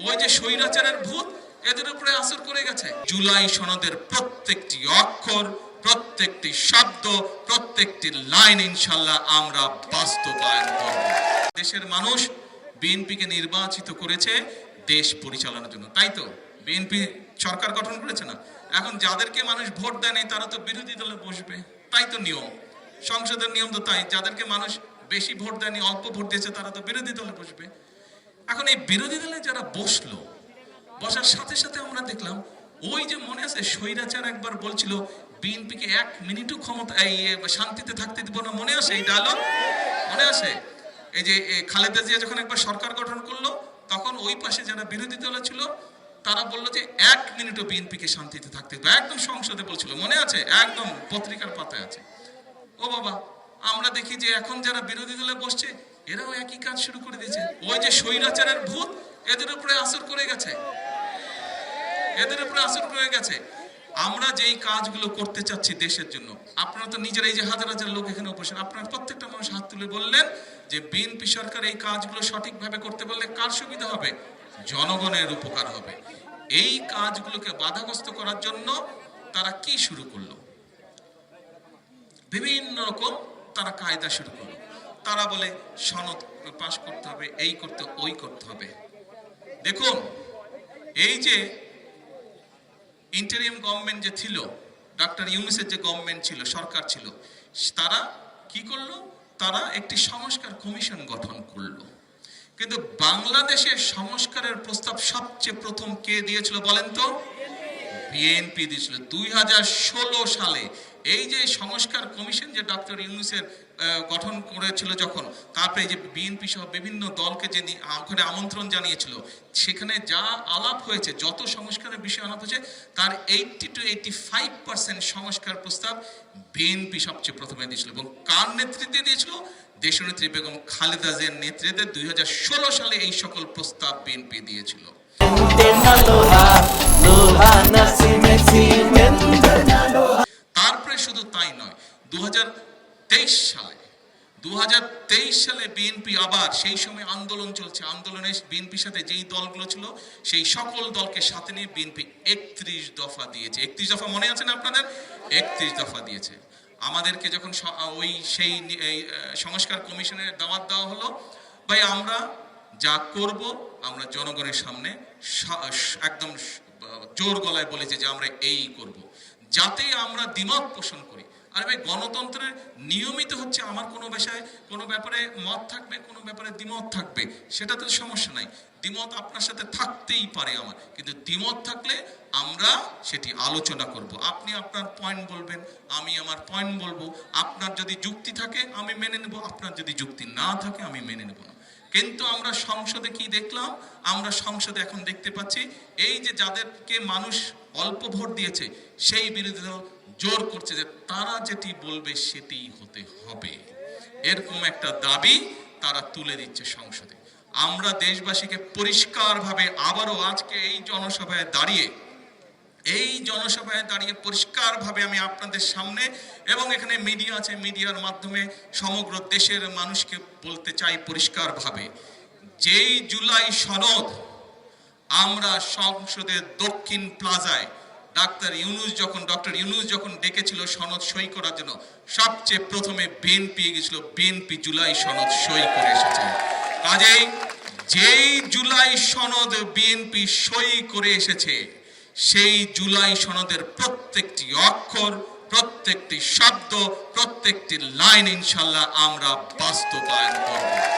ওই যে স্বৈরাচারের ভূত এদের উপরে আসর করে গেছে। জুলাই সনদের প্রত্যেকটি অক্ষর, প্রত্যেকটি শব্দ, প্রত্যেকটি লাইন ইনশাআল্লাহ আমরা বাস্তবায়ন করব। দেশের মানুষ বিএনপিকে নির্বাচিত করেছে দেশ পরিচালনার জন্য, তাই তো বিএনপি সরকার গঠন করেছে না। এখন যাদেরকে মানুষ ভোট দেয়নি তারা তো বিরোধী দলে বসবে, তাই তো নিয়ম, সংসদের নিয়ম তো তাই। যাদেরকে মানুষ বেশি ভোট দেয়নি, অল্প ভোট দিয়েছে, তারা তো বিরোধী দলে বসবে। এখন এই বিরোধী দলে যারা বসলো, বসার সাথে সাথে আমরা দেখলাম ওই যে মনে আছে স্বৈরাচার একবার বলছিল বিএনপিকে 1 মিনিটও ক্ষমতা শান্তিতে থাকতে দিব না, মনে আছে এই ডায়লগ? মনে আছে? এই যে খালেদা জিয়া যখন একবার সরকার গঠন করলো তখন ওই পাশে যারা বিরোধী দল ছিল তারা বললো যে 1 মিনিটও বিএনপিকে শান্তিতে থাকতে দিব, একদম সংসদে বলছিল, মনে আছে? একদম পত্রিকার পাতায় আছে। ও বাবা, আমরা দেখি যে এখন যারা বিরোধী দলে বসছে এরাও একই কাজ শুরু করে দিয়েছে। ওই যে স্বৈরাচারের ভূত এদের উপরে আসর করে গেছে, এদের উপরে আসর করে গেছে। আমরা যেই কাজগুলো করতে চাচ্ছি দেশের জন্য, আপনারা তো নিজেরাই যে হাজার হাজার লোক এখানে উপস্থিত, আপনারা প্রত্যেকটা মানুষ হাত তুলে বললেন যে বিএনপি সরকার এই কাজগুলো সঠিকভাবে করতে পারলে কার সুবিধা হবে? জনগণের উপকার হবে। এই কাজগুলোকে বাধাগ্রস্ত করার জন্য তারা কি শুরু করলো? বিভিন্ন রকম তারা কায়দা শুরু করলো। তারা বলে সনদ পাশ করতে হবে, এই করতে, ওই করতে হবে। দেখুন, এই যে ইন্টারিম গভর্নমেন্ট যে ছিল, ডক্টর ইউনূসের যে গভর্নমেন্ট ছিল, সরকার ছিল, তারা কি করলো? তারা একটি সংস্কার কমিশন গঠন করলো। কিন্তু বাংলাদেশের সংস্কারের প্রস্তাব সবচেয়ে প্রথম কে দিয়েছিল বলেন তো? বিএনপি দিয়েছিল 2016 সালে। এই যে সংস্কার কমিশন যে ডক্টর ইউনূসের গঠন করেছিল যখন, তারপরে যে বিএনপি সহ বিভিন্ন দলকে যে ওখানে আমন্ত্রণ জানিয়েছিল, সেখানে যা আলাপ হয়েছে, যত সংস্কারের বিষয় আলাপ হয়েছে, তার 80 to 85% সংস্কার প্রস্তাব বিএনপি সবচেয়ে প্রথমে দিয়েছিল। এবং কার নেতৃত্বে দিয়েছিল? দেশনেত্রী বেগম খালেদা জিয়ার নেতৃত্বে 2016 সালে এই সকল প্রস্তাব বিএনপি দিয়েছিল। তারপরে শুধু তাই নয়, 2023 সালে বিএনপি আবার, সেই সময় আন্দোলন চলছে, আন্দোলনে বিএনপির সাথে যেই দলগুলো ছিল সেই সকল দলকে সাথে নিয়ে বিএনপি 31 দফা দিয়েছে। 31 দফা মনে আছে না আপনাদের? 31 দফা দিয়েছে। আমাদেরকে যখন সেই সংস্কার কমিশনের দাওয়াত দেওয়া হলো, ভাই আমরা যা করব আমরা জনগণের সামনে একদম জোর গলায় বলেছে যে আমরা এই করব, যাতে আমরা দ্বিমত পোষণ করি। আর ভাই, গণতন্ত্রের নিয়মিত হচ্ছে আমার কোনো ব্যাপারে মত থাকবে, কোনো ব্যাপারে দ্বিমত থাকবে, সেটা তো সমস্যা নাই। দ্বিমত আপনার সাথে থাকতেই পারে আমার, কিন্তু দ্বিমত থাকলে আমরা সেটি আলোচনা করব। আপনি আপনার পয়েন্ট বলবেন, আমি আমার পয়েন্ট বলবো। আপনার যদি যুক্তি থাকে আমি মেনে নেব, আপনার যদি যুক্তি না থাকে আমি মেনে নেব না। কিন্তু আমরা সংসদে কি দেখলাম? আমরা সংসদে এখন দেখতে পাচ্ছি এই যে যাদেরকে মানুষ অল্প ভোট দিয়েছে সেই বিরোধী দল জোর করছে যে তারা যেটি বলবে সেটি হতে হবে, এরকম একটা দাবি তারা তুলে দিচ্ছে সংসদে। আমরা দেশবাসীকে পরিষ্কারভাবে আবারও আজকে এই জনসভায় দাঁড়িয়ে পরিষ্কারভাবে আমি আপনাদের সামনে, এবং এখানে মিডিয়া আছে, মিডিয়ার মাধ্যমে সমগ্র দেশের মানুষকে বলতে চাই পরিষ্কারভাবে, যেই জুলাই সনদ আমরা সংসদের দক্ষিণ প্লাজায় ডক্টর ইউনূস যখন ডেকেছিল সনদ সই করার জন্য, সবচেয়ে প্রথমে বিএনপি গেছিল, বিএনপি জুলাই সনদ সই করে এসেছে। কাজেই যেই জুলাই সনদ বিএনপি সই করে এসেছে, সেই জুলাই সনদের প্রত্যেকটি অক্ষর, প্রত্যেকটি শব্দ, প্রত্যেকটি লাইন ইনশাআল্লাহ আমরা বাস্তবায়ন করব।